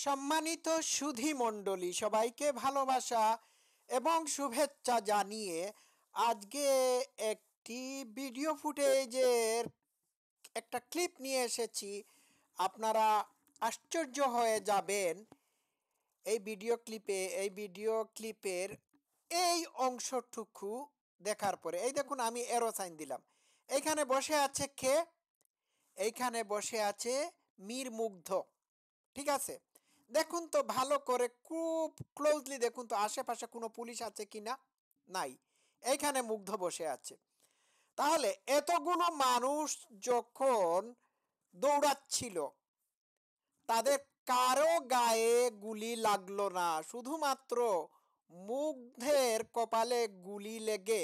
সম্মানিত সুধী মণ্ডলী, সবাইকে ভালোবাসা এবং শুভেচ্ছা জানিয়ে আজকে একটি ভিডিও ফুটেজের একটা ক্লিপ নিয়ে এসেছি। আপনারা আশ্চর্য হয়ে যাবেন এই ভিডিও ক্লিপের এই অংশটুকু দেখার পরে। এই দেখুন, আমি এরো সাইন দিলাম। এইখানে বসে আছে কে? এইখানে বসে আছে মীর মুগ্ধ। ঠিক আছে, দেখুন তো ভালো করে, খুব ক্লোজলি দেখুন তো আশেপাশে কোনো পুলিশ আছে কিনা। নাই, এইখানে মুগ্ধ বসে আছে। তাহলে এতগুলো মানুষ যখন দৌড়াচ্ছিল, তাদের কারো গায়ে গুলি লাগলো না, শুধুমাত্র মুগ্ধের কপালে গুলি লেগে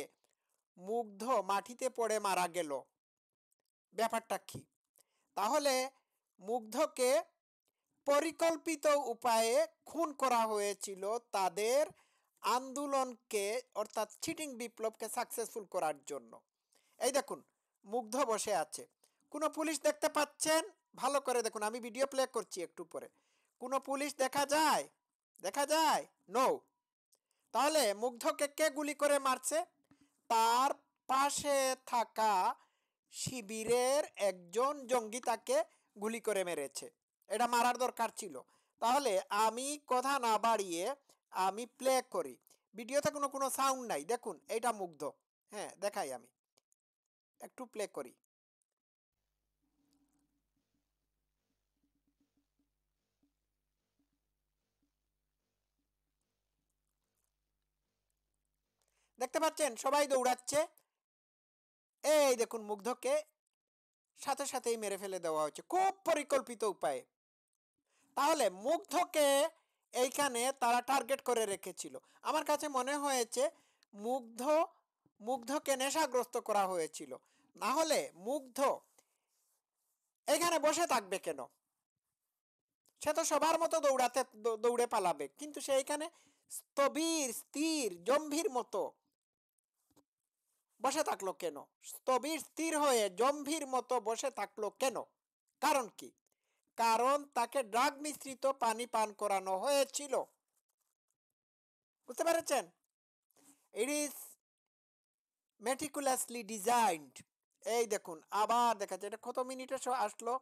মুগ্ধ মাটিতে পড়ে মারা গেল। ব্যাপারটা কি? তাহলে মুগ্ধকে পরিকল্পিত উপায়ে খুন করা হয়েছিল তাদের আন্দোলনকে, অর্থাৎ চিটিং বিপ্লবকে সাকসেসফুল করার জন্য। এই দেখুন, মুগ্ধ বসে আছে। কোনো পুলিশ দেখতে পাচ্ছেন? ভালো করে দেখুন, আমি ভিডিও প্লে করছি একটু পরে। কোনো পুলিশ দেখা যায়? দেখা যায়? নো। তাহলে মুগ্ধকে কে গুলি করে মারছে? তার পাশে থাকা শিবিরের একজন জঙ্গি তাকে গুলি করে মেরেছে। এটা মারার দরকার ছিল। তাহলে আমি কথা না বাড়িয়ে আমি প্লে করি। ভিডিওতে কোনো সাউন্ড নাই। দেখুন, এটা মুগ্ধ। হ্যাঁ, দেখাই, আমি একটু প্লে করি। দেখতে পাচ্ছেন সবাই দৌড়াচ্ছে। এই দেখুন, মুগ্ধকে সাথে সাথেই মেরে ফেলে দেওয়া হচ্ছে খুব পরিকল্পিত উপায়ে। তাহলে মুগ্ধকে এইখানে তারা টার্গেট করে রেখেছিল। আমার কাছে মনে হয়েছে মুগ্ধকে নেশাগ্রস্ত করা হয়েছিল। না হলে মুগ্ধ এখানে বসে থাকবে কেন? সে তো সবার মতো দৌড়ে পালাবে, কিন্তু সে এখানে স্থবির, স্থির, জম্ভীর মতো বসে থাকলো কেন? স্থবির স্থির হয়ে জম্ভীর মতো বসে থাকলো কেন? কারণ কি? কারণ তাকে ড্রাগ মিশ্রিত পানি পান করানো হয়েছিল। বুঝতে পেরেছেন? It is meticulously designed. এই দেখুন, আবার দেখাচ্ছে। এটা কত মিনিটে আসলো?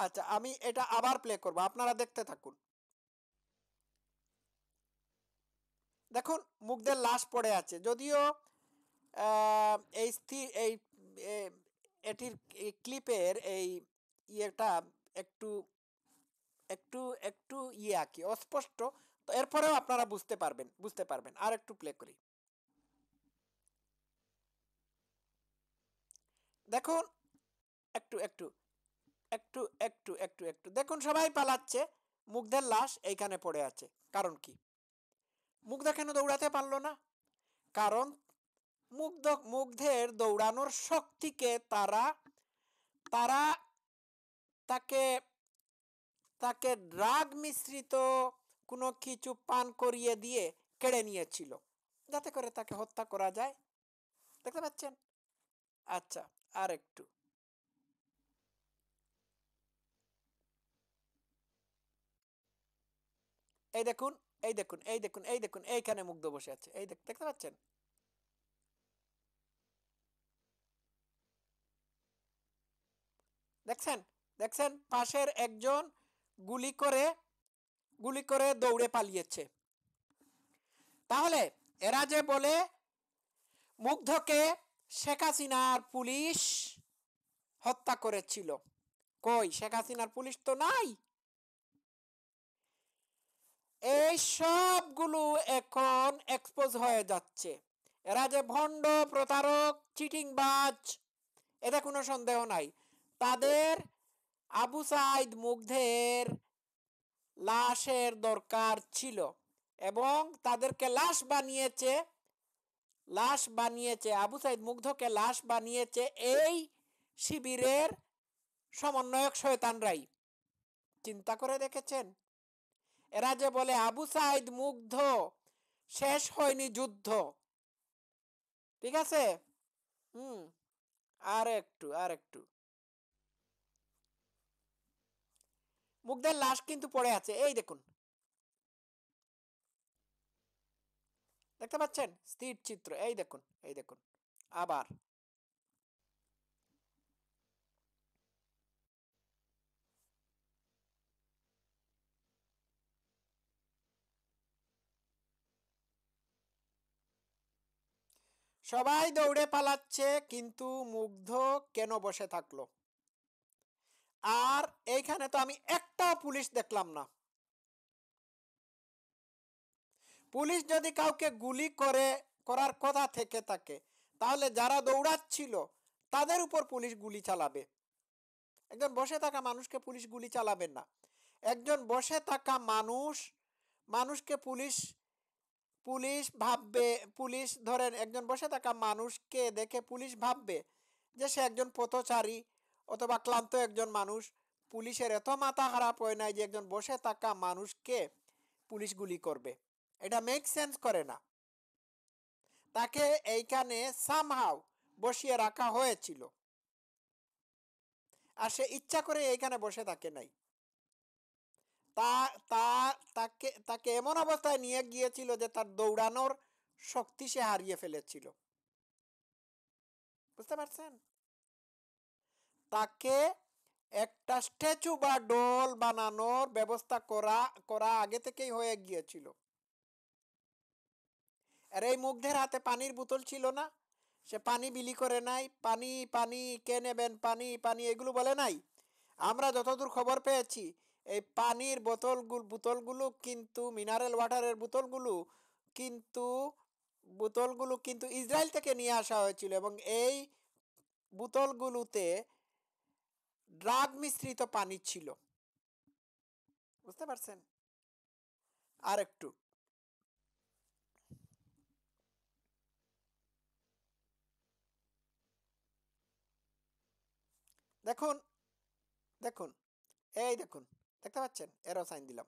আচ্ছা, আমি এটা আবার প্লে করব, আপনারা দেখতে থাকুন। দেখুন, মুগ্ধের লাশ পড়ে আছে। যদিও এই স্থির এই এটির ক্লিপের এই ইয়েটা একটু একটু একটু ইয়ে কি অস্পষ্ট, তো এরপরেও আপনারা বুঝতে পারবেন। আর একটু প্লে করি। দেখুন, একটু একটু একটু একটু একটু একটু দেখুন, সবাই পালাচ্ছে, মুগ্ধের লাশ এইখানে পড়ে আছে। কারণ কি? মুগ্ধ কেন দৌড়াতে পারলো না? কারণ মুগ্ধের দৌড়ানোর শক্তিকে তারা তারা তাকে তাকে ড্রাগ মিশ্রিত কোনো কিছু পান করিয়ে দিয়ে কেড়ে নিয়েছিল, যাতে করে তাকে হত্যা করা যায়। দেখতে পাচ্ছেন? আচ্ছা, আর একটু। এই দেখুন, এই দেখুন, এই দেখুন, এই দেখুন, এইখানে মুগ্ধ বসে আছে। এই দেখতে পাচ্ছেন? দেখছেন? দেখছেন, পাশের একজন গুলি করে দৌড়ে পালিয়েছে। তাহলে এরা যে বলে মুগ্ধকে শেখ হাসিনার পুলিশ হত্যা করেছিল, কই? শেখ হাসিনার পুলিশ তো নাই। এই সবগুলো এখন এক্সপোজ হয়ে যাচ্ছে। এরা যে ভণ্ড, প্রতারক, চিটিংবাজ, এতে কোনো সন্দেহ নাই। তাদের আবু সাইদ মুগ্ধের লাশের দরকার ছিল এবং তাদেরকে লাশ বানিয়েছে আবু সাইদ মুগ্ধকে লাশ বানিয়েছে এই শিবিরের সমন্বয়ক শয়তানরাই। চিন্তা করে দেখেছেন? এরা যে বলে আবু সাইদ মুগ্ধ শেষ হয়নি যুদ্ধ। ঠিক আছে? আর একটু। মুগ্ধের লাশ কিন্তু পড়ে আছে, এই দেখুন। দেখতে পাচ্ছেন স্থির চিত্র, এই দেখুন, এই দেখুন আবার। সবাই দৌড়ে পালাচ্ছে, কিন্তু মুগ্ধ কেন বসে থাকলো? আর এইখানে তো আমি একটাও পুলিশ দেখলাম না। পুলিশ যদি কাউকে গুলি করার কথা থেকে থাকে, তাহলে যারা দৌড়াচ্ছিল তাদের উপর পুলিশ গুলি চালাবে। একজন বসে থাকা মানুষকে পুলিশ গুলি চালাবেন না। একজন বসে থাকা মানুষকে পুলিশ পুলিশ ভাববে, পুলিশ ধরেন একজন বসে থাকা মানুষকে দেখে পুলিশ ভাববে যে সে একজন পথচারী অথবা ক্লান্ত একজন মানুষ। পুলিশের এত মাথা খারাপ হয় নাই যে একজন বসে থাকা মানুষকে পুলিশ গুলি করবে। এটা মেক সেন্স করে না। তাকে এইখানে সামহাও বসিয়ে রাখা হয়েছিল, আর সে ইচ্ছা করে এইখানে বসে থাকে নাই। তা তা তাকে তাকে এমন অবস্থায় নিয়ে গিয়েছিল যে তার দৌড়ানোর শক্তি সে হারিয়ে ফেলেছিল। বুঝতে পারছেন? তাকে একটা স্ট্যাচু বা ডল বানানোর ব্যবস্থা করা আগে থেকেই হয়ে গিয়েছিল। আর এই মুগ্ধের হাতে পানির বোতল ছিল না, সে পানি বিলি করে নাই। পানি পানি কে নেবেন, পানি পানি এগুলো বলে নাই। আমরা যতদূর খবর পেয়েছি, এই পানির বোতলগুলো কিন্তু মিনারেল ওয়াটারের কিন্তু বোতলগুলো কিন্তু ইসরায়েল থেকে নিয়ে আসা হয়েছিল, এবং এই বোতলগুলোতে ড্রাগ মিশ্রিত পানি ছিল। বুঝতে পারছেন? আর একটু দেখুন, দেখুন, এই দেখুন, দেখতে পাচ্ছেন? এরো সাইন দিলাম।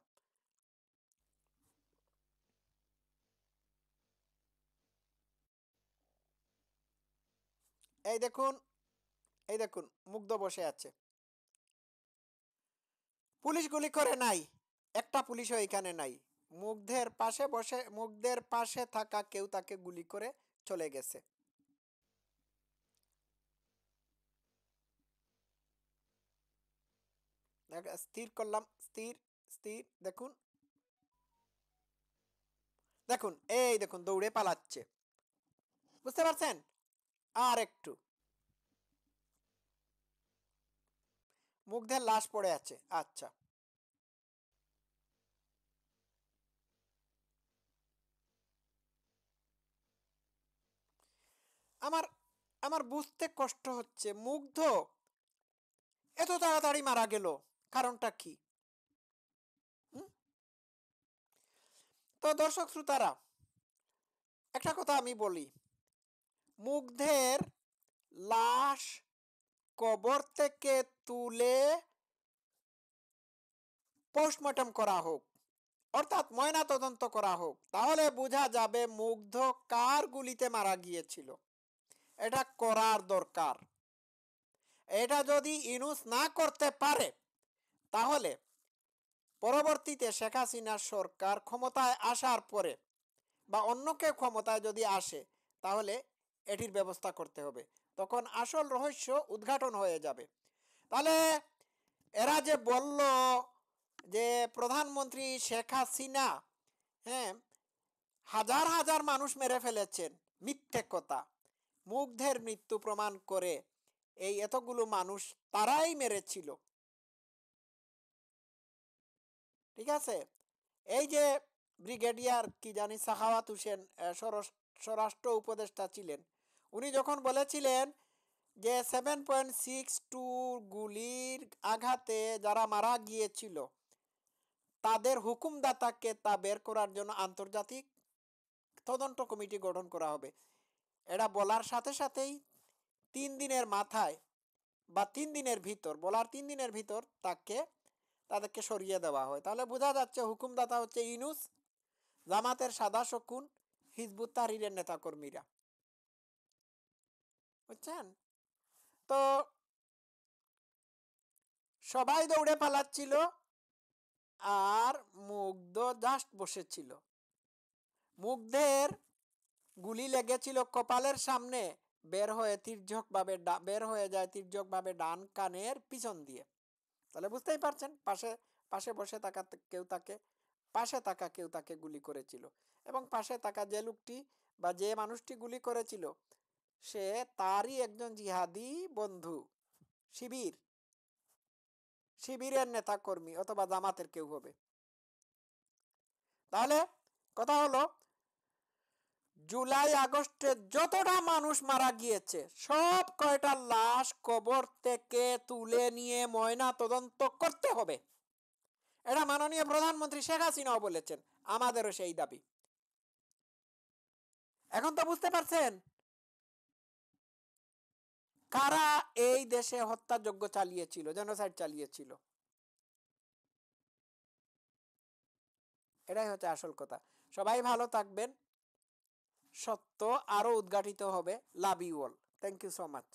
এই দেখুন, এই দেখুন, মুগ্ধ বসে আছে। পুলিশ গুলি করে নাই, একটা পুলিশও এখানে নাই। মুগ্ধের পাশে থাকা কেউ তাকে গুলি করে চলে গেছে। স্থির করলাম, স্থির, স্থির, দেখুন, দেখুন, এই দেখুন দৌড়ে পালাচ্ছে। বুঝতে পারছেন? আর একটু, মুগ্ধের লাশ পড়ে আছে। আচ্ছা, আমার আমার বুঝতে কষ্ট হচ্ছে, মুগ্ধ এত তাড়াতাড়ি মারা গেল, কারণটা কি? হুম? তো দর্শক শ্রোতারা, একটা কথা আমি বলি, মুগ্ধের লাশ কবর থেকে তুলে পোস্টমর্টম করা হোক, অর্থাৎ ময়না তদন্ত করা হোক, তাহলে বোঝা যাবে মুগ্ধ কার গুলিতে মারা গিয়েছিল। এটা করার দরকার। এটা যদি ইনুস না করতে পারে, তাহলে পরবর্তীতে শেখ হাসিনার সরকার ক্ষমতায় আসার পরে বা অন্য কেউ ক্ষমতায় যদি আসে, তাহলে এটির ব্যবস্থা করতে হবে। তখন আসল রহস্য উদ্ঘাটন হয়ে যাবে। তাহলে এরা যে বলল যে প্রধানমন্ত্রী শেখ হাসিনা, হ্যাঁ, হাজার হাজার মানুষ মেরে ফেলেছেন, মিথ্যে কথা। মুগ্ধের মৃত্যু প্রমাণ করে এই এতগুলো মানুষ তারাই মেরেছিল। ঠিক আছে? এই যে ব্রিগেডিয়ার কি জানি সাখাওয়াত হোসেন, স্বরাষ্ট্র উপদেষ্টা ছিলেন, উনি যখন বলেছিলেন যে 7.62 গুলির আঘাতে যারা মারা গিয়েছিল তাদের হুকুমদাতাকে তা বের করার জন্য আন্তর্জাতিক তদন্ত কমিটি গঠন করা হবে, এটা বলার সাথে সাথেই 3 দিনের মাথায় বা 3 দিনের ভিতর, বলার 3 দিনের ভিতর তাদেরকে সরিয়ে দেওয়া হয়। তাহলে বোঝা যাচ্ছে হুকুমদাতা হচ্ছে ইউনূস, জামাতের সাদা শকুন, হিজবুত তাহরীরের নেতাকর্মীরা। বুঝছেন? তো সবাই দৌড়ে পালাচ্ছিল, আর মুগ্ধ জাস্ট বসেছিল। মুগ্ধের গুলি লেগেছিল কপালের সামনে, বের হয়ে যায় তির্যকভাবে ডান কানের পিছন দিয়ে। তাহলে বুঝতেই পারছেন, পাশে পাশে বসে পাশে থাকা কেউ তাকে গুলি করেছিল। এবং পাশে থাকা যে লোকটি বা যে মানুষটি গুলি করেছিল সে তারই একজন জিহাদি বন্ধু, শিবিরের নেতা কর্মী অথবা জামাতের কেউ হবে। তাহলে কথা হলো, জুলাই আগস্টে যতটা মানুষ মারা গিয়েছে সব কয়টা লাশ কবর থেকে তুলে নিয়ে ময়না তদন্ত করতে হবে। এটা মাননীয় প্রধানমন্ত্রী শেখ হাসিনাও বলেছেন, আমাদেরও সেই দাবি। এখন তো বুঝতে পারছেন কারা এই দেশে হত্যাযজ্ঞ চালিয়েছিল, জেনোসাইড চালিয়েছিল। এটাই হচ্ছে আসল কথা। সবাই ভালো থাকবেন, সত্য আরো উদ্ঘাটিত হবে। Love you all, thank you so much.